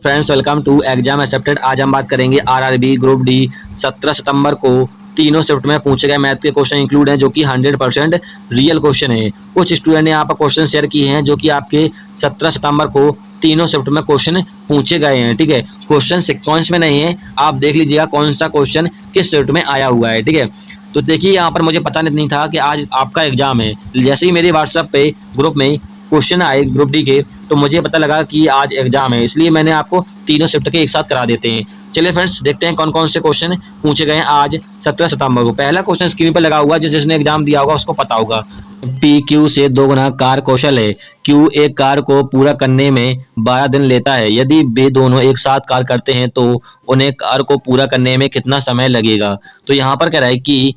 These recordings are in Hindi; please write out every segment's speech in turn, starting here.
Friends, welcome to exam accepted. आज हम बात करेंगे आरआरबी ग्रुप डी 17 सितंबर को तीनों शिफ्ट में पूछे गए मैथ के क्वेश्चन इंक्लूड हैं, जो कि 100% रियल क्वेश्चन है। कुछ स्टूडेंट ने यहाँ पर क्वेश्चन शेयर किए हैं जो कि आपके 17 सितंबर को तीनों शिफ्ट में क्वेश्चन पूछे गए हैं। ठीक है, क्वेश्चन सिक्वेंस में नहीं है, आप देख लीजिएगा कौन सा क्वेश्चन किस शिफ्ट में आया हुआ है। ठीक है, तो देखिए यहाँ पर मुझे पता नहीं था कि आज आपका एग्जाम है। जैसे ही मेरे व्हाट्सएप पे ग्रुप में क्वेश्चन आए ग्रुप डी के, तो मुझे पता लगा कि आज एग्जाम है, इसलिए मैंने आपको तीनों शिफ्ट के एक साथ करा देते हैं। चलिए फ्रेंड्स, देखते हैं कौन कौन से क्वेश्चन पूछे गए हैं आज 17 सितंबर को। पहला क्वेश्चन स्क्रीन पर लगा हुआ है, जिसने एग्जाम दिया होगा उसको पता होगा। पी क्यू से 2 गुना कार कौशल है। क्यू एक कार को पूरा करने में 12 दिन लेता है। यदि वे दोनों एक साथ कार करते हैं तो उन्हें कार को पूरा करने में कितना समय लगेगा। तो यहाँ पर कह रहा है कि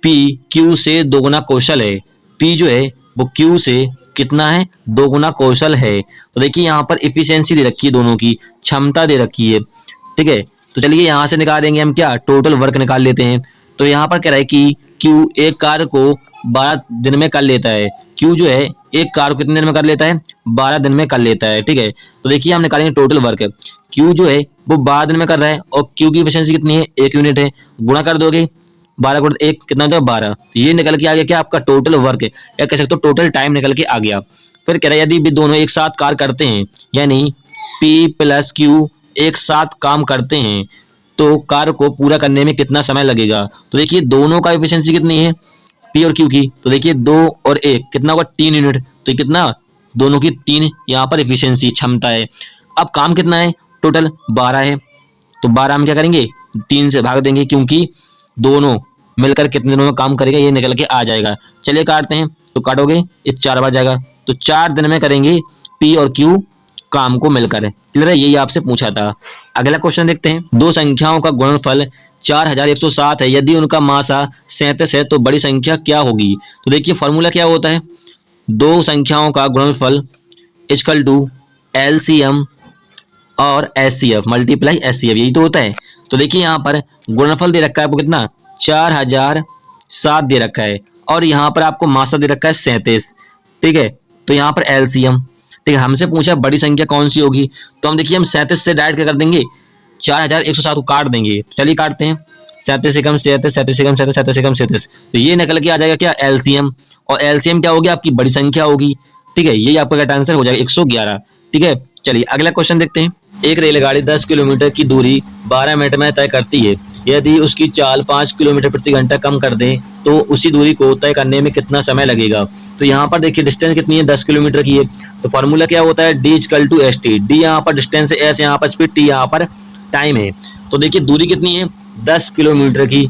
पी क्यू से 2 गुना कौशल है। पी जो है वो क्यू से कितना है, 2 गुना कौशल है। तो देखिए यहाँ पर इफिशियंसी दे रखी है, दोनों की क्षमता दे रखी है। ठीक है, तो चलिए यहाँ से निकालेंगे हम क्या, टोटल वर्क निकाल लेते हैं। तो यहाँ पर कह रहा है कि क्यू एक कार को 12 दिन में कर लेता है। क्यू जो है एक कार को कितने दिन में कर लेता है, 12 दिन में कर लेता है। ठीक है, तो देखिए हम निकालेंगे टोटल वर्क। क्यू जो है वो 12 दिन में कर रहा है और क्यू की एफिशिएंसी कितनी है, 1 यूनिट है। गुणा कर दोगे 12 गुणा 1 कितना होता है, 12। तो ये निकल के आ गया क्या, आपका टोटल वर्क है, या कह सकते हो टोटल टाइम निकल के आ गया। फिर कह रहा है यदि भी दोनों एक साथ कार करते हैं, यानी पी प्लस क्यू एक साथ काम करते हैं, तो कार को पूरा करने में कितना समय लगेगा। तो देखिए दोनों का एफिशिएंसी कितनी है, पी और क्यू की, तो देखिए 2 और 1 कितना होगा, 3 यूनिट। तो ये कितना, दोनों की 3 यहाँ पर एफिशिएंसी क्षमता है। अब काम कितना है, टोटल 12 है। तो 12 हम क्या करेंगे, 3 से भाग देंगे, क्योंकि दोनों मिलकर कितने दिनों में काम करेगा ये निकल के आ जाएगा। चलिए काटते हैं, तो काटोगे ये 4 बार जाएगा, तो 4 दिन में करेंगे पी और क्यू काम को मिलकर। क्लियर है, यही आपसे पूछा था। अगला क्वेश्चन देखते हैं। दो संख्याओं का गुणनफल 4107 है। यदि उनका मासा 37 है तो बड़ी संख्या क्या होगी। तो देखिए फॉर्मूला क्या होता है, दो संख्याओं का गुणनफल इक्वल टू एलसीएम और एचसीएफ मल्टीप्लाई एचसीएफ, यही तो होता है। तो देखिए यहाँ पर गुणनफल दे रखा है आपको कितना, 4007 दे रखा है, और यहाँ पर आपको मासा दे रखा है 37। ठीक है, तो यहाँ पर एलसीएम। ठीक है, हमसे पूछा बड़ी संख्या कौन सी होगी, तो हम देखिए हम 37 से डायरेक्ट क्या कर देंगे, 4107 को काट देंगे। तो चलिए काटते हैं, 37 से कम 37, 37 से कम 37, 37 से कम 37, तो ये निकल के आ जाएगा क्या, एलसीएम। और एलसीएम क्या होगी, आपकी बड़ी संख्या होगी। ठीक है, यही आपका करेक्ट आंसर हो जाएगा 111। ठीक है, चलिए अगला क्वेश्चन देखते हैं। एक रेलगाड़ी 10 किलोमीटर की दूरी 12 मिनट में तय करती है। यदि उसकी चाल 5 किलोमीटर प्रति घंटा कम कर दें तो उसी दूरी को तय करने में कितना समय लगेगा। तो यहाँ पर देखिए डिस्टेंस कितनी है, 10 किलोमीटर की है। तो फॉर्मूला क्या होता है, D equal to S T. D यहाँ पर डिस्टेंस है, एस यहाँ पर स्पीड, टी यहाँ पर टाइम है। तो देखिए दूरी कितनी है, 10 किलोमीटर की,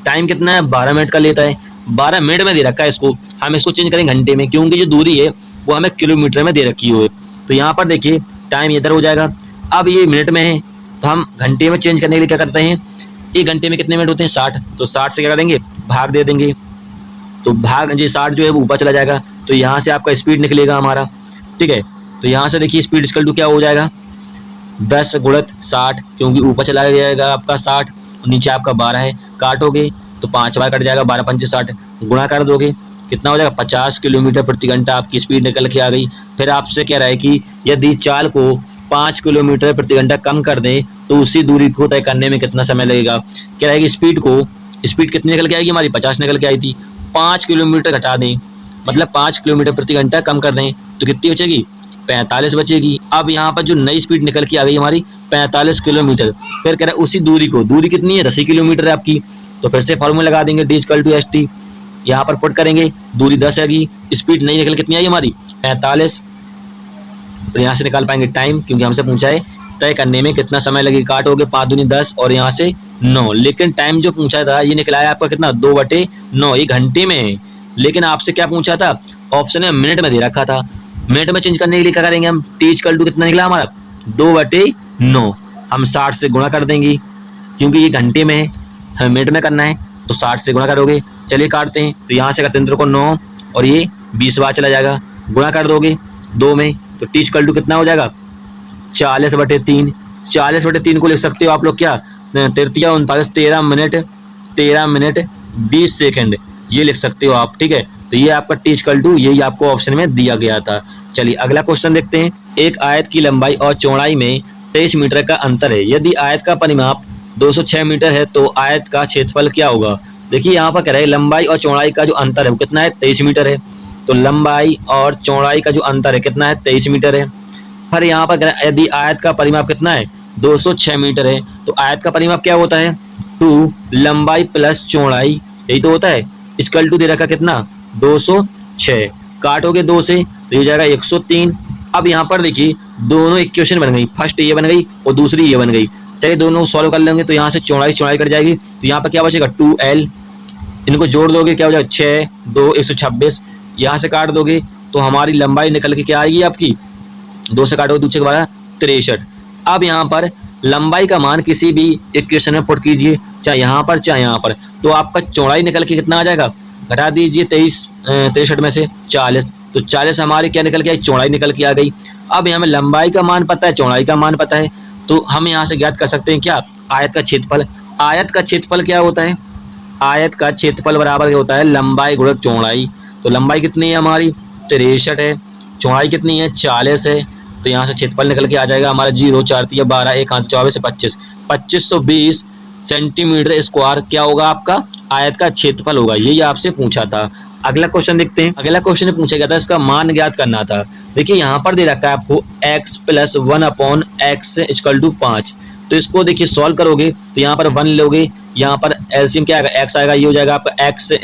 टाइम कितना है, 12 मिनट का लेता है। 12 मिनट में दे रखा है इसको, हम इसको चेंज करेंगे घंटे में, क्योंकि जो दूरी है वो हमें किलोमीटर में दे रखी है। तो यहाँ पर देखिए टाइम इधर हो जाएगा, अब ये मिनट में है तो हम घंटे में चेंज करने के लिए क्या करते हैं, एक घंटे में कितने मिनट होते हैं, 60। तो 60 से क्या करेंगे, भाग दे देंगे, तो भाग जी 60 जो है वो ऊपर चला जाएगा, तो यहाँ से आपका स्पीड निकलेगा हमारा। ठीक है, तो यहाँ से देखिए स्पीड इक्वल टू क्या हो जाएगा, 10 गुणित 60, क्योंकि ऊपर चला जाएगा आपका 60, नीचे आपका 12 है। काटोगे तो 5 बार कट जाएगा, 12 पंचे 60, गुणा कर दोगे कितना हो जाएगा, 50 किलोमीटर प्रति घंटा आपकी स्पीड निकल के आ गई। फिर आपसे कह रहा है कि यदि चाल को 5 किलोमीटर प्रति घंटा कम कर दें तो उसी दूरी को तय करने में कितना समय लगेगा। कह रहा है कि स्पीड कितनी निकल के आएगी, हमारी 50 निकल के आई थी, 5 किलोमीटर घटा दें, मतलब 5 किलोमीटर प्रति घंटा कम कर दें तो कितनी बचेगी, 45 बचेगी। अब यहाँ पर जो नई स्पीड निकल के आ गई हमारी 45 किलोमीटर। फिर कह रहा है उसी दूरी को, दूरी कितनी है, 80 किलोमीटर है आपकी, तो फिर से फॉर्मूला लगा देंगे, D equal to S T. यहाँ पर पुट करेंगे, दूरी 10 आएगी, स्पीड नई निकल कितनी आई हमारी, 45। तो यहाँ से निकाल पाएंगे टाइम, क्योंकि हमसे पूछा है तय करने में कितना समय लगेगा। काटोगे 5 दूनी 10 और यहाँ से 9, लेकिन टाइम जो पूछा था ये निकला है आपका कितना, 2/9, ये घंटे में है। लेकिन आपसे क्या पूछा था, ऑप्शन में मिनट में दे रखा था। मिनट में चेंज करने के लिए क्या करेंगे हम, टी इक्वल टू कितना निकला हमारा, 2/9, हम 60 से गुणा कर देंगे, क्योंकि ये घंटे में है, हमें मिनट में करना है, तो 60 से गुणा करोगे। चलिए काटते हैं, तो यहाँ से करते हैं को 9 और ये 20 बार चला जाएगा, गुणा कर दोगे 2 में, तो टी इक्वल टू कितना हो जाएगा, 40/3। 40/3 को लिख सकते हो आप लोग क्या, 33 13 मिनट 20 सेकंड, ये लिख सकते हो आप। ठीक है, तो ये आपका टी इक्वल टू यही आपको ऑप्शन में दिया गया था। चलिए अगला क्वेश्चन देखते हैं। एक आयत की लंबाई और चौड़ाई में 23 मीटर का अंतर है। यदि आयत का परिमाप 206 मीटर है तो आयत का क्षेत्रफल क्या होगा। देखिए यहाँ पर कह रहा है लंबाई और चौड़ाई का जो अंतर है वो कितना है, 23 मीटर है। तो लंबाई और चौड़ाई का जो अंतर है कितना है, 23 मीटर है। फिर यहाँ पर कह रहा है यदि आयत का परिमाप कितना है, 206 मीटर है, तो आयत का परिमाप क्या होता है, 2 लंबाई प्लस चौड़ाई, यही तो होता है, इक्वल टू दे रखा कितना, 206। काटोगे 2 से तो ये जाएगा 103। अब यहाँ पर देखिए दोनों इक्वेशन बन गई, फर्स्ट ये बन गई और दूसरी ये बन गई। चलिए दोनों सॉल्व कर लेंगे। तो यहाँ से चौड़ाई चौड़ाई कट जाएगी, तो यहाँ पर क्या बचेगा, 2l। इनको जोड़ दोगे क्या हो जाएगा, 6 2 126। यहाँ से काट दोगे तो हमारी लंबाई निकल के क्या आएगी आपकी, 2 से काटोगे दूसरे के बाद 63। अब यहाँ पर लंबाई का मान किसी भी इक्वेशन में पुट कीजिए, चाहे यहाँ पर चाहे यहाँ पर, तो आपका चौड़ाई निकल के कितना आ जाएगा, घटा दीजिए 63 में से 40, तो 40 हमारी क्या निकल के आई, चौड़ाई निकल के आ गई। अब हमें लंबाई का मान पता है, चौड़ाई का मान पता है, तो हम यहाँ से ज्ञात कर सकते हैं क्या, आयत का क्षेत्रफल। आयत का क्षेत्रफल क्या होता है, आयत का क्षेत्रफल बराबर क्या होता है, लंबाई गुणक चौड़ाई। तो लंबाई कितनी है हमारी, 63 है, चौड़ाई कितनी है, 40 है। तो यहाँ से क्षेत्रफल निकल के आ जाएगा हमारा 0 4 3 12 1 5 24 25, 2520 सेंटीमीटर स्क्वायर क्या होगा आपका आयत का क्षेत्रफल होगा। यही आपसे पूछा था। अगला क्वेश्चन देखते हैं। अगला क्वेश्चन में पूछा गया था इसका मान ज्ञात करना था। देखिए यहाँ पर दे रखा है आपको x + 1/x = 5। तो इसको देखिए सॉल्व करोगे तो यहाँ पर 1 लोगे, यहाँ पर एलसीएम क्या आएगा, x आएगा, ये हो जाएगा आपका x²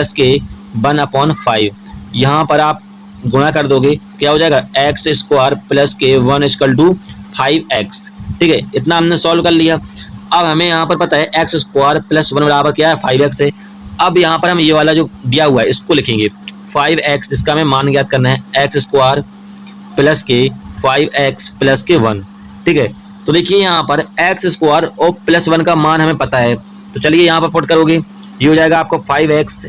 + के 1/5। यहाँ पर आप गुणा कर दोगे क्या हो जाएगा, x² + के 1 = 5x। ठीक है, इतना हमने सॉल्व कर लिया। अब हमें यहाँ पर पता है x² + 1 बराबर क्या है, 5x है। अब यहाँ पर हम ये वाला जो दिया हुआ है इसको लिखेंगे 5x, जिसका हमें मान ज्ञात करना है, x² + के 5x + के 1। ठीक है, तो देखिए यहाँ पर x² और +1 का मान हमें पता है, तो चलिए यहाँ पर पुट करोगे, ये हो जाएगा आपको 5x,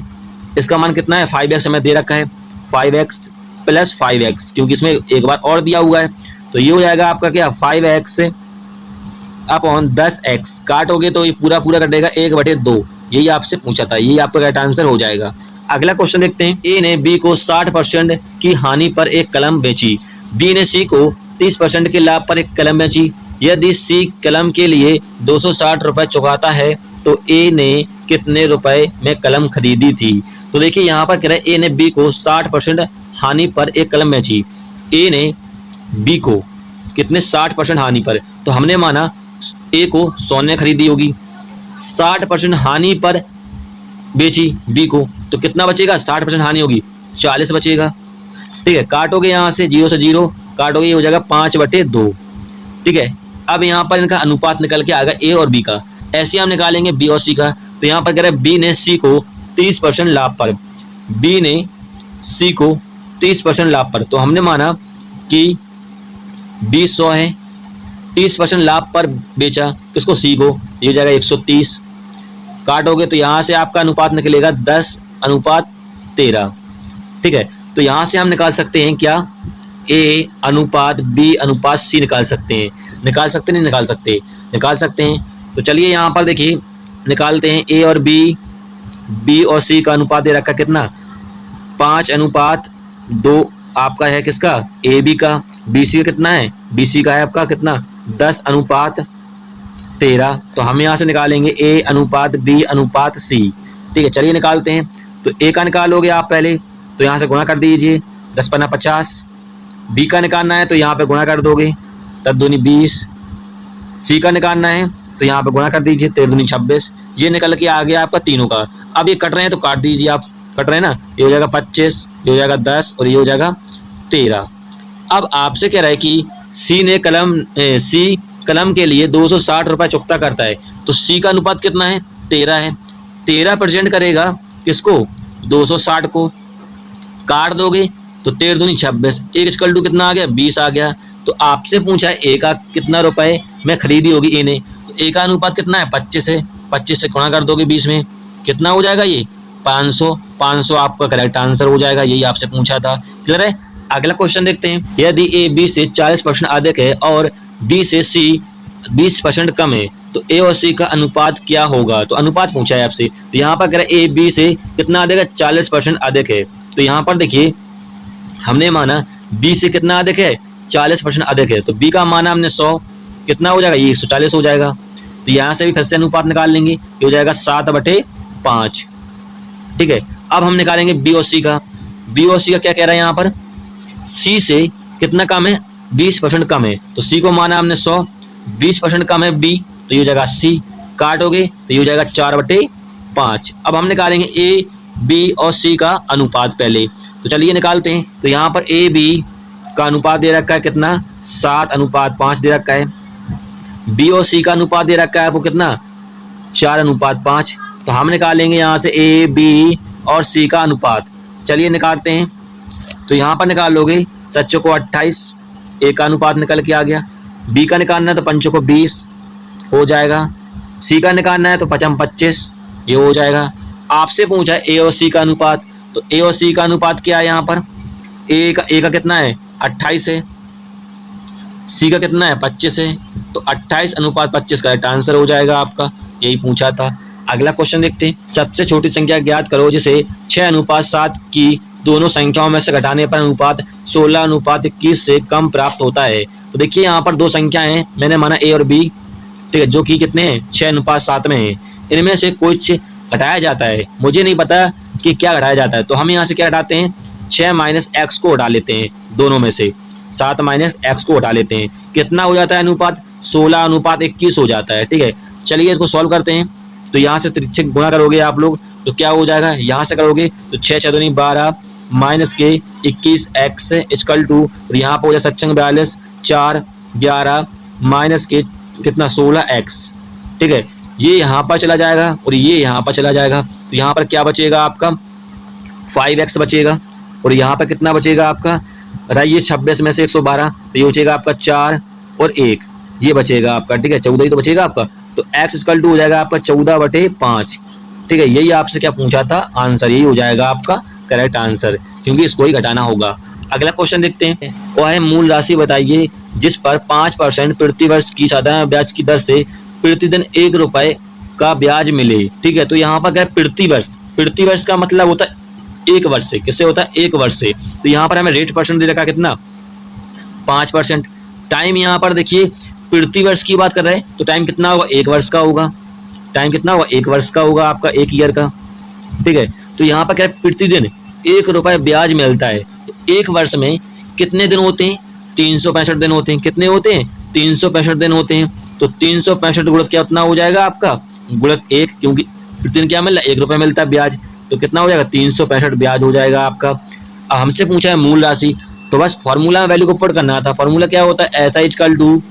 इसका मान कितना है, 5x हमें दे रखा है, 5x + 5x, क्योंकि इसमें एक बार और दिया हुआ है। तो ये हो जाएगा आपका क्या, 5x / 10x। काटोगे तो ये पूरा पूरा कटेगा 1/2, यही आपसे पूछा था, यही आपका राइट आंसर हो जाएगा। अगला क्वेश्चन देखते हैं। ए ने बी को 60% की हानि पर एक कलम बेची, बी ने सी को 30% के लाभ पर एक कलम बेची। यदि सी कलम के लिए 260 रुपए चुकाता है तो ए ने कितने रुपए में कलम खरीदी थी। तो देखिए यहाँ पर कह रहा है ए ने बी को 60% हानि पर एक कलम बेची। ए ने बी को कितने, 60% हानि पर, तो हमने माना ए को 100 ने खरीदी होगी, 60% हानि पर बेची बी को, तो कितना बचेगा, 60% हानि होगी 40 बचेगा। ठीक है, काटोगे यहाँ से 0 से 0 काटोगे, ये हो जाएगा 5/2। ठीक है, अब यहाँ पर इनका अनुपात निकल के आएगा ए और बी का। ऐसे हम निकालेंगे बी और सी का। तो यहाँ पर कह रहे हैं बी ने सी को 30% लाभ पर, बी ने सी को 30% लाभ पर, तो हमने माना कि बी 100 है, 30% लाभ पर बेचा किसको, सी को, ये हो जाएगा 130। काटोगे तो यहाँ से आपका अनुपात निकलेगा 10:13। ठीक है, तो यहाँ से हम निकाल सकते हैं क्या, ए अनुपात बी अनुपात सी निकाल सकते हैं। निकाल सकते नहीं निकाल सकते, निकाल सकते हैं। तो चलिए यहाँ पर देखिए निकालते हैं। ए और बी और सी का अनुपात दे रखा कितना, 5:2 आपका है किसका, ए बी का। बी सी का कितना है, बी सी का है आपका कितना, 10:13। तो हम यहाँ से निकालेंगे ए अनुपात बी अनुपात सी। ठीक है, चलिए निकालते हैं। तो ए का निकालोगे आप पहले, तो यहाँ से गुणा कर दीजिए, 10 × 50। बी का निकालना है तो यहाँ पे गुणा कर दोगे, 10×2 = 20। सी का निकालना है तो यहाँ पे गुणा कर दीजिए, 13×2 = 26। ये निकल के आ गया आपका तीनों का। अब ये कट रहे हैं तो काट दीजिए आप, कट रहे हैं ना, ये हो जाएगा 25, ये हो जाएगा 10 और ये हो जाएगा 13। अब आपसे कह रहा है कि सी कलम के लिए 260 रुपए चुकता करता है, तो सी का अनुपात कितना है, 13 है। 13% करेगा किसको, 260 को। काट दोगे तो 13×2 = 26, 1 = कितना आ गया, 20 आ गया। तो आपसे पूछा है ए का कितना रुपए में खरीदी होगी ए ने, तो ए का अनुपात कितना है, 25 है। 25 से गुणा कर दोगे 20 में, कितना हो जाएगा ये, 500 आपका करेक्ट आंसर हो जाएगा। यही आपसे पूछा था। क्लियर है। अगला क्वेश्चन देखते हैं। यदि ए बी से 40% अधिक है और बी से सी 20% कम है तो ए और सी का अनुपात क्या होगा। तो अनुपात पूछा है आपसे, तो यहाँ पर कह रहे ए बी से कितना अधिक है, 40% अधिक है। तो यहाँ पर देखिए हमने माना बी से कितना अधिक है, 40% अधिक है। तो बी का माना हमने 100, कितना हो जाएगा, ये 140 हो जाएगा। तो यहाँ से भी फिर से अनुपात निकाल लेंगे, ये हो जाएगा 7/5। ठीक है, अब हम निकालेंगे बी और सी का। बी और सी का क्या कह रहा है यहाँ पर, सी से कितना कम है, 20% कम है। तो सी को माना हमने 100, 20% कम है बी, तो ये हो जाएगा 80, काटोगे तो ये हो जाएगा 4/5। अब हम निकालेंगे ए बी और सी का अनुपात पहले, तो चलिए निकालते हैं। तो यहाँ पर ए बी का अनुपात दे रखा है कितना, 7:5 दे रखा है। बी और सी का अनुपात दे रखा है आपको कितना, 4:5। तो हम निकालेंगे यहाँ से ए बी और सी का अनुपात, चलिए निकालते हैं। तो यहाँ पर निकाल लोगे 7 को 28, ए का अनुपात निकल के आ गया। बी का निकालना है तो 5 को 20 हो जाएगा। सी का निकालना है तो 5 25, ये हो जाएगा। आपसे पूछा है ए और सी का अनुपात, तो ए और सी का अनुपात क्या है यहाँ पर, ए का कितना है 28 है, सी का कितना है 25 है, तो 28:25 का राइट आंसर हो जाएगा आपका, यही पूछा था। अगला क्वेश्चन देखते हैं। सबसे छोटी संख्या ज्ञात करो जिसे 6:7 की दोनों संख्याओं में से घटाने पर अनुपात 16:21 से कम प्राप्त होता है। तो देखिए यहाँ पर दो संख्या हैं, मैंने माना ए और बी, ठीक है, जो कि कितने हैं 6:7 में है। इनमें से कुछ घटाया जाता है, मुझे नहीं पता कि क्या घटाया जाता है, तो हम यहाँ से क्या घटाते हैं, 6 - x को हटा लेते हैं, दोनों में से 7 - x को हटा लेते हैं। कितना हो जाता है अनुपात, 16:21 हो जाता है। ठीक है, चलिए इसको सॉल्व करते हैं। तो यहाँ से तिरछे गुणा करोगे आप लोग तो क्या हो जाएगा, यहाँ से करोगे तो 6 × 4 = 12 माइनस के 21x इक्वल टू, और यहाँ पर हो जाए 7×42 4 11 माइनस के कितना 16x। ठीक है, ये यहाँ पर चला जाएगा और ये यहाँ पर चला जाएगा, तो यहाँ पर क्या बचेगा आपका 5x बचेगा, और यहाँ पर कितना बचेगा आपका, ये 26 में से 112, तो ये बचेगा आपका 4 और 1, ये बचेगा आपका। ठीक है, 14 ही तो बचेगा आपका, तो x इक्वल टू हो जाएगा आपका 14/5। ठीक है, यही आपसे क्या पूछा था, आंसर यही हो जाएगा आपका करेक्ट आंसर, क्योंकि इसको ही घटाना होगा। अगला क्वेश्चन देखते हैं, वह है मूल राशि बताइए जिस पर 5% प्रति वर्ष की साधारण ब्याज की दर से प्रतिदिन 1 रुपए का ब्याज मिले। ठीक है, तो यहाँ पर क्या है प्रति वर्ष, प्रति वर्ष का मतलब होता है 1 वर्ष से, किससे होता है 1 वर्ष से। तो यहाँ पर हमें रेट परसेंट दे रखा कितना 5%। टाइम यहाँ पर देखिए प्रति वर्ष की बात कर रहे हैं, तो टाइम कितना होगा 1 वर्ष का होगा, टाइम कितना होगा 1 वर्ष का होगा आपका, 1 ईयर का। ठीक है, तो यहाँ पर क्या है प्रतिदिन 1 रुपए ब्याज मिलता है। 1 वर्ष में कितने दिन होते हैं, 365 दिन होते हैं। कितने होते हैं, 365 दिन होते हैं। तो 365 गुणित क्या उतना हो जाएगा आपका, गुणित 1, क्योंकि प्रतिदिन क्या मिल रहा है 1 रुपए मिलता है ब्याज, तो कितना हो जाएगा 365 ब्याज हो जाएगा आपका। अब हमसे पूछा है मूल राशि, तो बस फॉर्मूला में वैल्यू को पुट करना था। फॉर्मूला क्या होता है, SI इक्वल टू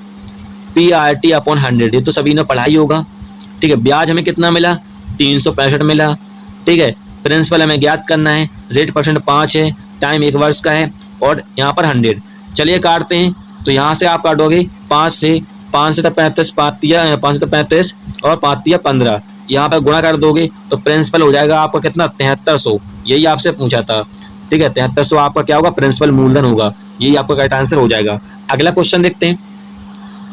PRT/100, ये तो सभी ने पढ़ा ही होगा। ठीक है, ब्याज हमें कितना मिला 365 मिला। ठीक है, प्रिंसिपल हमें ज्ञात करना है, रेट परसेंट 5 है, टाइम 1 वर्ष का है, और यहाँ पर 100। चलिए काटते हैं, तो यहाँ से आप काटोगे 5 से 35, 5 × 35 और 5 × 15, यहाँ पर गुणा कर दोगे तो प्रिंसिपल हो जाएगा आपका कितना 7300, यही आपसे पूछा था। ठीक है, 7300 आपका क्या होगा, प्रिंसिपल मूलधन होगा, यही आपका करेक्ट आंसर हो जाएगा। अगला क्वेश्चन देखते हैं।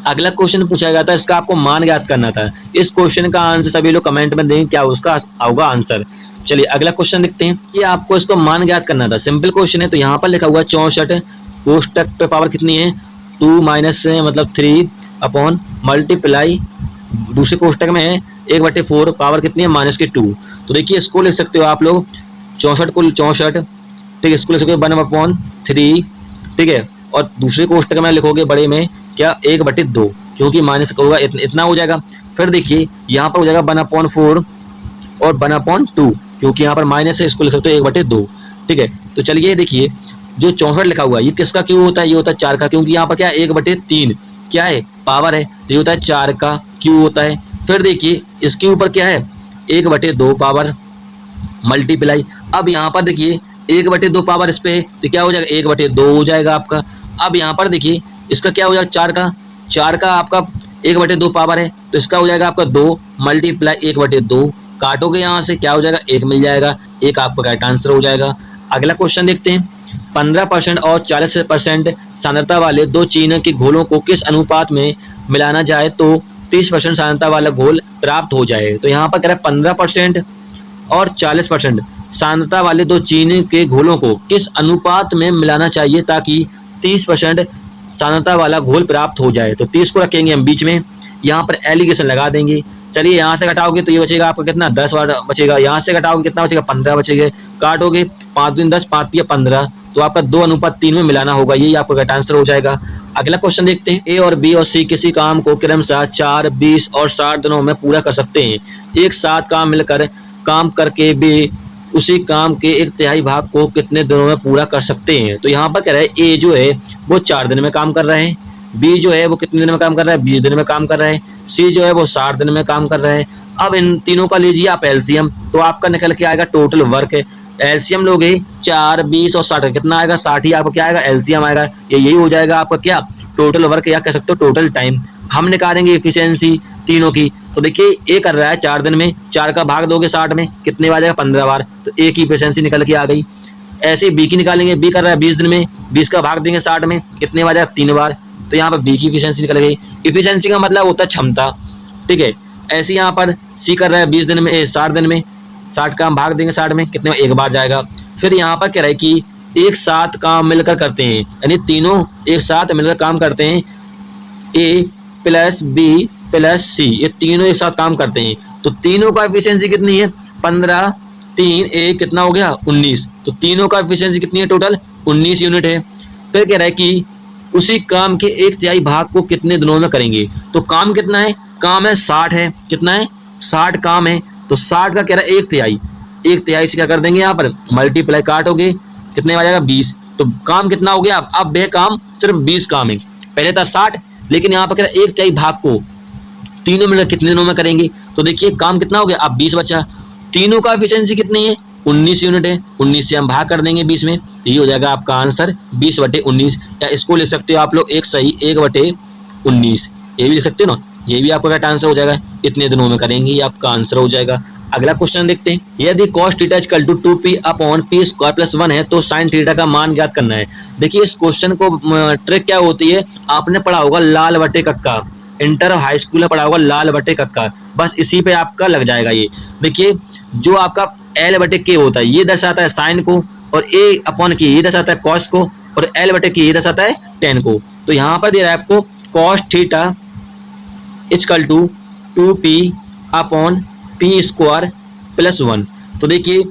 अगला क्वेश्चन पूछा गया था, इसका आपको मान ज्ञात करना था। इस क्वेश्चन का आंसर सभी लोग कमेंट में दें, क्या उसका होगा आंसर। चलिए अगला क्वेश्चन देखते हैं। ये आपको इसको मान ज्ञात करना था, सिंपल क्वेश्चन है। तो यहाँ पर लिखा हुआ 64, कोष्टक पे पावर कितनी है 2 माइनस मतलब 3 अपॉन मल्टीप्लाई, दूसरे कोष्टक में है 1/4, पावर कितनी है -2। तो देखिए इसको लिख सकते हो आप लोग 64 को 64, ठीक है, इसको लिख सकते हो 1/3। ठीक है, और दूसरे कोष्टक में लिखोगे बड़े में क्या 1/2, क्योंकि माइनस होगा इतना हो जाएगा। फिर देखिए यहाँ पर हो जाएगा 1/4 और 1/2, क्योंकि यहाँ पर माइनस है, इसको लिख सकते हो 1/2। ठीक है, तो चलिए देखिए जो 64 लिखा हुआ है ये किसका क्यों होता है, ये होता है 4 का, क्योंकि यहाँ पर क्या है 1/3 क्या है पावर है, तो ये होता है 4 का क्यों होता है। फिर देखिए इसके ऊपर क्या है 1/2 पावर मल्टीप्लाई। अब यहाँ पर देखिए 1/2 पावर इस पे, तो क्या हो जाएगा 1/2 हो जाएगा आपका। अब यहाँ पर देखिए इसका क्या हो जाएगा 4 का आपका 1/2 पावर है, तो इसका हो जाएगा आपका 2 मल्टीप्लाई 1/2, काटोगे यहाँ से क्या हो जाएगा 1 मिल जाएगा, 1 आपका करेक्ट आंसर हो जाएगा। अगला क्वेश्चन देखते हैं। 15% और 40% सांद्रता वाले दो चीनी के घोलों को किस अनुपात में मिलाना जाए तो 30% सांद्रता वाला घोल प्राप्त हो जाए। तो यहाँ पर कह रहा है 15% और 40% सांद्रता वाले दो चीनी के घोलों को किस अनुपात में मिलाना चाहिए ताकि 30% सांद्रता वाला घोल प्राप्त हो जाए। तो 30 को रखेंगे हम बीच में, यहाँ पर एलिगेशन लगा देंगे। चलिए यहाँ से घटाओगे तो ये बचेगा आपका कितना 10 वाट बचेगा, यहाँ से घटाओगे कितना बचेगा 15 बचेगा, काटोगे 5 दूनी 10 5 तिया 15, तो आपका 2:3 में मिलाना होगा, यही आपका करेक्ट आंसर हो जाएगा। अगला क्वेश्चन देखते हैं। ए और बी और सी किसी काम को क्रमशः 4, 20 और 60 दिनों में पूरा कर सकते हैं। एक साथ काम करके बी उसी काम के 1/3 भाग को कितने दिनों में पूरा कर सकते हैं। तो यहाँ पर कह रहा है ए जो है वो 4 दिन में काम कर रहे हैं, बी जो है वो कितने दिन में काम कर रहा है 20 दिन में काम कर रहा है, सी जो है वो 60 दिन में काम कर रहा है। अब इन तीनों का लीजिए आप एलसीएम, तो आपका निकल के आएगा टोटल वर्क। एलसीएम लोगे 4, 20 और 60 कितना आएगा 60 ही आपका क्या आएगा एलसीएम आएगा, ये यही हो जाएगा आपका क्या टोटल वर्क या कह सकते हो टोटल टाइम। हम निकालेंगे एफिशिएंसी तीनों की, तो देखिए ए कर रहा है 4 दिन में, 4 का भाग दोगे 60 में कितने बार जाएगा 15 बार, तो ए की एफिशिएंसी निकल के आ गई। ऐसे बी की निकालेंगे, बी कर रहा है 20 दिन में, 20 का भाग देंगे 60 में कितने बार जाएगा 3 बार, तो यहाँ पर बी की एफिशिएंसी निकल गई। एफिशिएंसी का मतलब होता है क्षमता, ठीक है। ऐसे यहाँ पर सी कर रहा है 20 दिन में 60 दिन में, 60 का भाग देंगे 60 में कितने एक बार जाएगा। फिर यहाँ पर कह रहा है कि एक साथ काम मिलकर करते हैं, यानी तीनों एक साथ मिलकर काम करते हैं, ए प्लस बी प्लस सी, ये तीनों एक साथ काम करते हैं, तो तीनों का एफिशिएंसी कितनी है 15, 3 1 कितना हो गया 19, तो तीनों का एफिशिएंसी कितनी है टोटल 19 यूनिट है। फिर कह रहा है कि उसी काम के 1/3 भाग को कितने दिनों में करेंगे, तो काम कितना है, काम है 60 है, कितना है 60 काम है, तो 60 का कह रहा है 1/3, 1/3 से क्या कर देंगे यहाँ पर मल्टीप्लाई काटोगे कितने आ जाएगा 20, तो काम कितना हो गया, अब वह काम सिर्फ 20 काम है, पहले था 60, लेकिन यहाँ पर कह रहा है 1/3 भाग को तीनों मिलकर कितने दिनों में करेंगे, तो देखिए काम कितना हो गया अब 20 बचा, तीनों का एफिशिएंसी कितनी है 19 यूनिट है, 19 से हम भाग कर देंगे 20 में, ये हो जाएगा आपका आंसर 20/19, या इसको लिख सकते हो आप लोग एक सही 1/19, ये भी लिख सकते हो ना, ये भी आपका करेक्ट आंसर हो जाएगा, इतने दिनों में करेंगे ये आपका आंसर हो जाएगा। अगला क्वेश्चन देखते हैं। यदि cos theta equal to 2p upon p square plus 1 है तो sin थीटा का मान ज्ञात करना है। देखिए इस क्वेश्चन को ट्रिक क्या होती है, आपने पढ़ा होगा लाल बटे कक्का, इंटर हाई स्कूल में पढ़ा होगा लाल बटे कक्का, बस इसी पे आपका लग जाएगा ये। देखिए जो आपका l बटे k होता है ये दर्शाता है साइन को, और a अपॉन k ये दर्शाता है कॉस को, और l बटे k ये दर्शाता है टेन को। तो यहाँ पर दे रहा है आपको cos theta equal to 2p upon p square plus 1, तो देखिए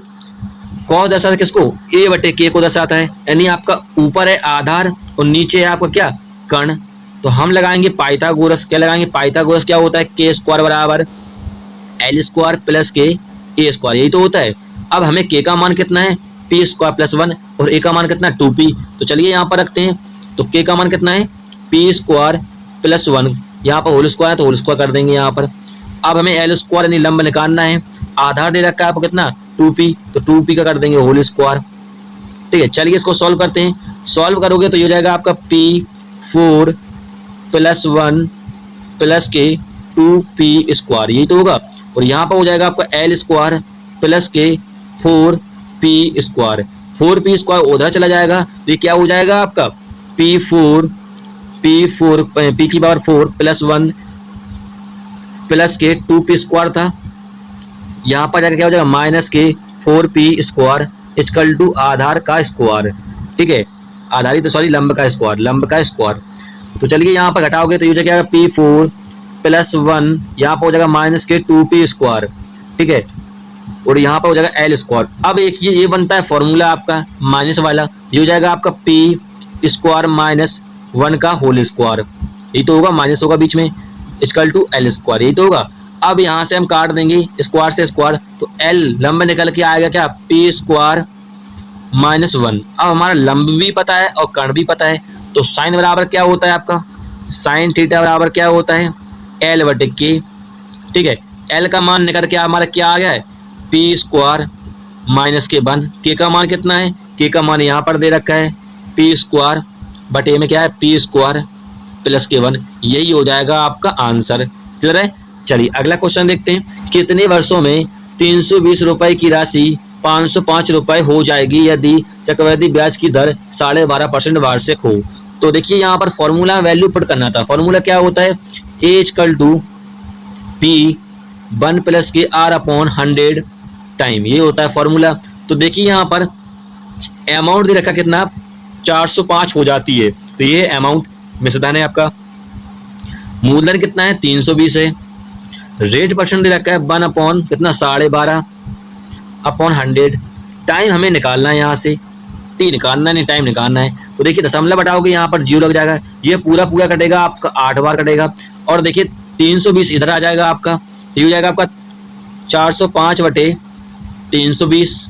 कॉस दर्शाता है किसको a बटे k को दर्शाता है, यानी आपका ऊपर है आधार और नीचे है आपका क्या कर्ण, तो हम लगाएंगे पाइथागोरस, क्या लगाएंगे पाइथागोरस, क्या होता है k स्क्वायर बराबर l square plus k a square, यही तो होता है। अब हमें k का मान कितना है p स्क्वायर प्लस 1 और a का मान कितना है 2p, तो चलिए यहाँ पर रखते हैं, तो k का मान कितना है p स्क्वायर प्लस 1, यहाँ पर होल स्क्वायर है तो होल स्क्वायर कर देंगे यहाँ पर। अब हमें एल स्क्वायर यानी लंब निकालना है, आधार दे रखा है आपको कितना 2p, तो 2p का कर देंगे होल स्क्वायर, ठीक है। चलिए इसको सॉल्व करते हैं, सॉल्व करोगे तो ये हो जाएगा आपका p4 प्लस 1 प्लस के 2p स्क्वायर, यही तो होगा, और यहाँ पर हो जाएगा आपका एल स्क्वायर प्लस के 4p स्क्वायर, 4p स्क्वायर उधर चला जाएगा, तो ये क्या हो जाएगा आपका p4 p की पावर 4 प्लस 1 प्लस के 2p स्क्वायर था, यहाँ पर जाकर क्या हो जाएगा माइनस के 4p स्क्वायर इक्वल टू आधार का स्क्वायर, ठीक है, आधारी तो सॉरी लंब का स्क्वायर, लंब का स्क्वायर। तो चलिए यहाँ पर घटाओगे तो ये हो जाएगा p4 प्लस 1, यहाँ पर हो जाएगा माइनस के 2p स्क्वायर, ठीक है, और यहाँ पर हो जाएगा एल स्क्वायर। अब एक ये बनता है फॉर्मूला आपका माइनस वाला, ये हो जाएगा आपका p स्क्वायर माइनस 1 का होल स्क्वायर, ये तो होगा माइनस होगा बीच में इक्वल टू एल स्क्वायर, यही तो होगा। अब यहाँ से हम काट देंगे स्क्वायर से स्क्वायर, तो एल लंब निकल के आएगा क्या p स्क्वायर माइनस 1। अब हमारा लंब भी पता है और कर्ण भी पता है, तो साइन बराबर क्या होता है आपका साइन थीटा बराबर क्या होता है एल बटे के, ठीक है। एल का मान निकल के हमारा क्या आ गया है p स्क्वायर माइनस के 1, के का मान कितना है, के का मान यहाँ पर दे रखा है p स्क्वायर बटे में क्या है p स्क्वायर प्लस के 1, यही हो जाएगा आपका आंसर, क्लियर है। चलिए अगला क्वेश्चन देखते हैं। कितने वर्षों में 320 रुपए की राशि 505 रुपए हो जाएगी यदि चक्रवृद्धि ब्याज की दर 12.5% वार्षिक हो। तो देखिए यहाँ पर फॉर्मूला वैल्यू पुट करना था, फॉर्मूला क्या होता है a equal to p 1 plus के r अपॉन 100 टाइम, ये होता है फॉर्मूला। तो देखिए यहाँ पर अमाउंट दे रखा कितना 405 हो जाती है, तो ये अमाउंट मिश्र धन है आपका। मूलधन कितना है 320 है। रेट परसेंट दे रखा है 1 अपॉन कितना 12.5 अपॉन 100। टाइम हमें निकालना है, यहाँ से टी निकालना नहीं, टाइम निकालना है। तो देखिए दशमलव बताओगे यहाँ पर 0 लग जाएगा, ये पूरा पूरा कटेगा आपका 8 बार कटेगा। और देखिए 320 इधर आ जाएगा आपका, ये हो जाएगा आपका 405 बटे 320।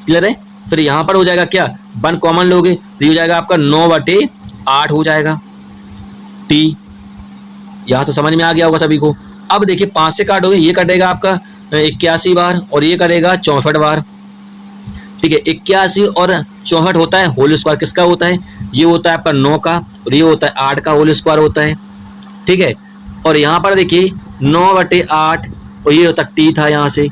क्लियर है। फिर यहाँ पर हो जाएगा क्या 1 कॉमन लोगे तो ये हो जाएगा आपका 9 बटे 8 हो जाएगा टी। यहाँ तो समझ में आ गया होगा सभी को। अब देखिए 5 से काटोगे, ये कटेगा आपका 81 बार और ये करेगा 64 बार। ठीक है, 81 और 64 होता है होल स्क्वायर किसका होता है, ये होता है आपका 9 का और ये होता है 8 का होल स्क्वायर होता है। ठीक है, और यहाँ पर देखिए 9 बटे 8 और ये होता टी था यहाँ से।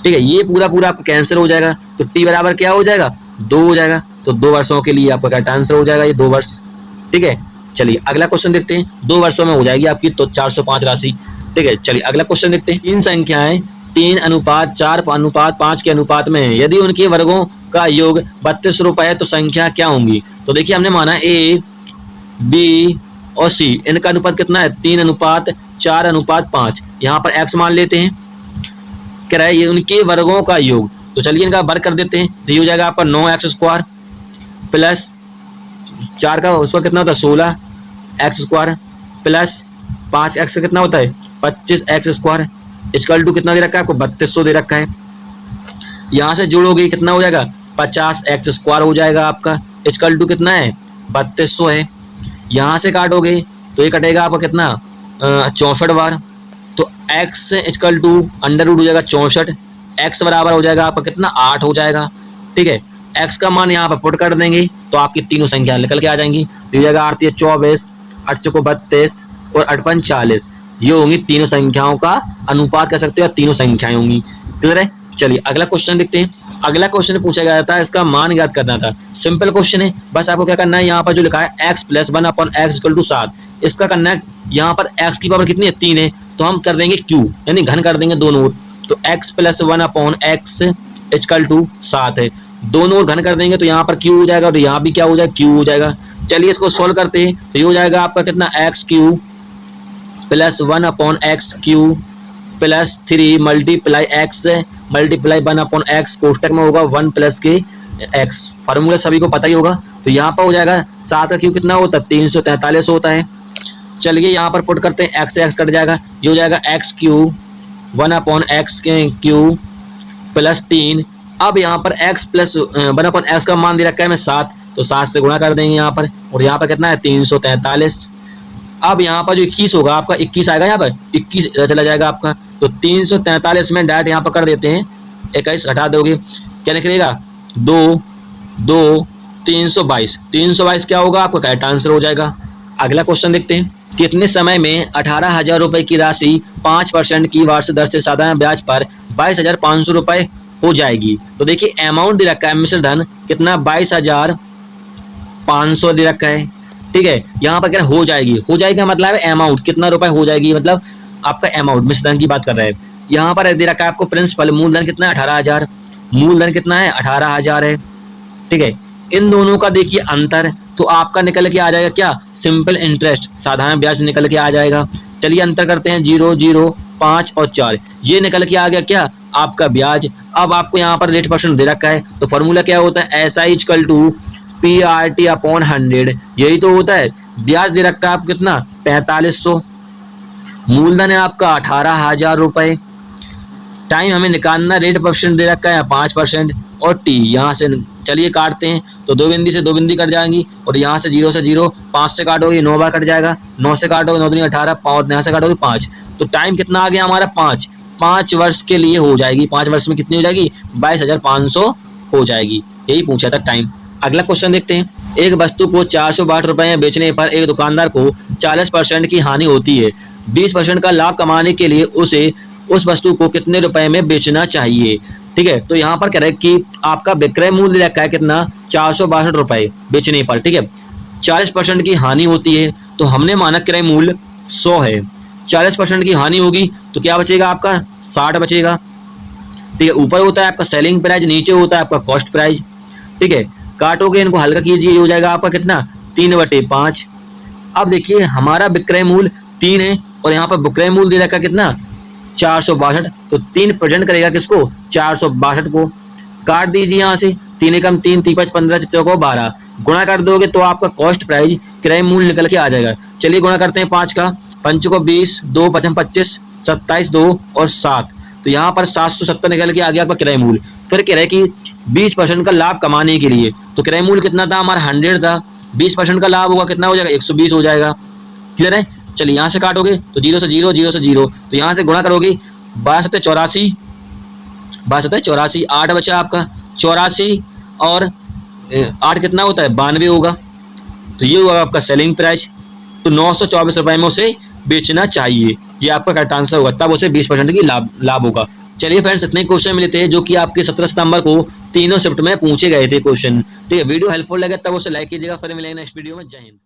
ठीक है, ये पूरा पूरा आपका कैंसिल हो जाएगा तो टी बराबर क्या हो जाएगा 2 हो जाएगा। तो 2 वर्षों के लिए आपका क्या आंसर हो जाएगा, ये 2 वर्ष। ठीक है, चलिए अगला क्वेश्चन देखते हैं। 2 वर्षों में हो जाएगी आपकी तो 405 राशि। ठीक है, चलिए अगला क्वेश्चन देखते हैं। 3 संख्याएं 3:4:5 के अनुपात में है, यदि उनके वर्गों का योग 32 रुपए है तो संख्या क्या होंगी। तो देखिए हमने माना ए बी और सी, इनका अनुपात कितना है 3:4:5। यहाँ पर एक्स मान लेते हैं, कह रहा है ये उनके वर्गों का योग। तो चलिए इनका वर्ग कर देते हैं, तो ये हो जाएगा आपका 9x² प्लस 4 का उसका कितना होता है 16x² प्लस 5x का कितना होता है 25x² इक्वल टू कितना दे रखा है आपको 3200 दे रखा है। यहाँ से जोड़ोगे कितना हो जाएगा 50x² हो जाएगा आपका, इक्वल टू कितना है 3200 है। यहाँ से काटोगे तो ये कटेगा आपका कितना 64 बार। तो x equal to under root हो जाएगा 64, x बराबर हो जाएगा आपका कितना 8 हो जाएगा। ठीक है, x का मान यहाँ पर पुट कर देंगे तो आपकी तीनों संख्या निकल के आ जाएंगी। तो ये जाएगा 8 24, 8 32 और 8 40। ये होंगी तीनों संख्याओं का अनुपात कह सकते हो, तीनों संख्याएं होंगी। क्लियर है। चलिए अगला क्वेश्चन देखते हैं। अगला क्वेश्चन पूछा गया था, इसका मान ज्ञात करना था। सिंपल क्वेश्चन है, बस आपको क्या करना है यहाँ पर जो लिखा है x + 1/x = 7, इसका करना है। यहाँ पर x की पावर कितनी है 3 है तो हम कर देंगे q यानी घन कर देंगे दोनों ओर। तो x + 1/x = 7 है, दोनों ओर घन कर देंगे तो यहाँ पर q हो जाएगा और यहाँ भी क्या हो जाएगा q हो जाएगा। चलिए इसको सोल्व करते हैं तो ये हो जाएगा आपका कितना x³ + 1/x³ plus 3 multiply x multiply 1/x कोष्टक में होगा 1 + के x। फार्मूला सभी को पता ही होगा। तो यहाँ पर हो जाएगा 7 का क्यूब कितना होता है 343 होता है। चलिए यहाँ पर पुट करते हैं, x से x कट जाएगा, ये हो जाएगा x³ 1/x³ प्लस 3। अब यहाँ पर x + 1/x का मान दे रखा है मैं 7, तो 7 से गुणा कर देंगे यहाँ पर और यहाँ पर कितना है 343। अब यहाँ पर जो 21 होगा आपका 21 आएगा, यहाँ पर 21 चला जाएगा आपका। तो 343 में डायरेक्ट यहाँ पर कर देते हैं, 21 हटा दोगे क्या निकलेगा 2 2 322। 322 क्या होगा आपका करेक्ट आंसर हो जाएगा। अगला क्वेश्चन देखते हैं। कितने समय में 18,000 रुपए की राशि 5% की वार्षिक दर से साधारण ब्याज पर 22,500 रुपए हो जाएगी। तो देखिए अमाउंट दे रखा है मिश्र धन कितना 22,500 दे रखा है। ठीक है, यहाँ पर क्या हो जाएगी, हो जाएगा मतलब है अमाउंट कितना रुपए हो जाएगी, मतलब आपका अमाउंट मिश्र धन की बात कर रहे हैं। यहाँ पर दे रखा है आपको प्रिंसिपल मूलधन कितना है 18,000, मूलधन कितना है 18,000 है। ठीक है, इन दोनों का देखिए अंतर, तो आपका निकल के आ जाएगा क्या सिंपल इंटरेस्ट साधारण ब्याज निकल के आ जाएगा। चलिए अंतर करते हैं 0 0 5 और 4, ये निकल के आ गया क्या आपका ब्याज। अब आपको यहाँ पर रेट परसेंट दे रखा है तो फॉर्मूला क्या होता है SI = PRT/100, यही तो होता है। ब्याज दे रखा है आपको कितना 4500, मूलधन है आपका 18,000 रुपए, टाइम हमें निकालना, रेट परसेंट दे रखा है 5% और टी यहाँ से चलिए काटते हैं तो 2 बिंदी से 2 बिंदी कट जाएंगी और यहाँ से 0 से 0, 5 से काटोगे 9 बार कट जाएगा, 9 से काटोगे 9 दूनी 18 और यहाँ से काटोगे 5। तो टाइम कितना आ गया हमारा 5 वर्ष के लिए हो जाएगी। 5 वर्ष में कितनी हो जाएगी 22,500 हो जाएगी, यही पूछा था टाइम। अगला क्वेश्चन देखते हैं। एक वस्तु को 462 रुपए में बेचने पर एक दुकानदार को 40% की हानि होती है। 20% का लाभ कमाने के लिए उसे उस वस्तु को कितने रुपए में बेचना चाहिए। ठीक है, तो यहाँ पर कह रहे हैं कि आपका विक्रय मूल्य रखा है कितना 462 रुपए बेचने पर। ठीक है, 40% की हानि होती है तो हमने माना क्रय मूल्य 100 है, 40% की हानि होगी तो क्या बचेगा आपका 60 बचेगा। ठीक है, ऊपर होता है आपका सेलिंग प्राइस, नीचे होता है आपका कॉस्ट प्राइस। ठीक है, काटोगे इनको हल्का कीजिए, हो जाएगा आपका कितना 3/5। अब देखिए हमारा विक्रय मूल्य 3 है और यहाँ पर विक्रय मूल्य दे रखा कितना 462, तो 3 प्रेजेंट करेगा किसको 462 को। काट दीजिए यहाँ से 3 एकम 3 3 5 15 चित्रों को 12 गुणा कर दोगे तो आपका कॉस्ट प्राइस क्रय मूल्य निकल के आ जाएगा। चलिए गुणा करते हैं 5 का, 5 को 20, 2 5 25, 27 2 और 7, तो यहाँ पर 770 निकल के आ गया आपका क्रय मूल्य। फिर कह रहे कि 20% का लाभ कमाने के लिए, तो क्रय मूल्य कितना था हमारा 100 था, 20% का लाभ होगा कितना हो जाएगा 120 हो जाएगा। क्लियर है। चलिए यहाँ से काटोगे तो 0 से 0 0 से 0, तो यहाँ से गुणा करोगे 12 7 84, 12 7 84, 8 बचा आपका 84 और 8 कितना होता है 92 होगा। तो ये हुआ आपका सेलिंग प्राइस। तो 924 रुपए में उसे बेचना चाहिए, ये आपका करेक्ट आंसर होगा, तब उसे 20% की लाभ होगा। चलिए फ्रेंड्स इतने क्वेश्चन मिले थे जो कि आपके 17 सितंबर को तीनों शिफ्ट में पूछे गए थे क्वेश्चन। ठीक है, वीडियो हेल्पफुल लगे तब उसे लाइक कीजिएगा। फिर मिलेंगे नेक्स्ट वीडियो में। जय हिंद।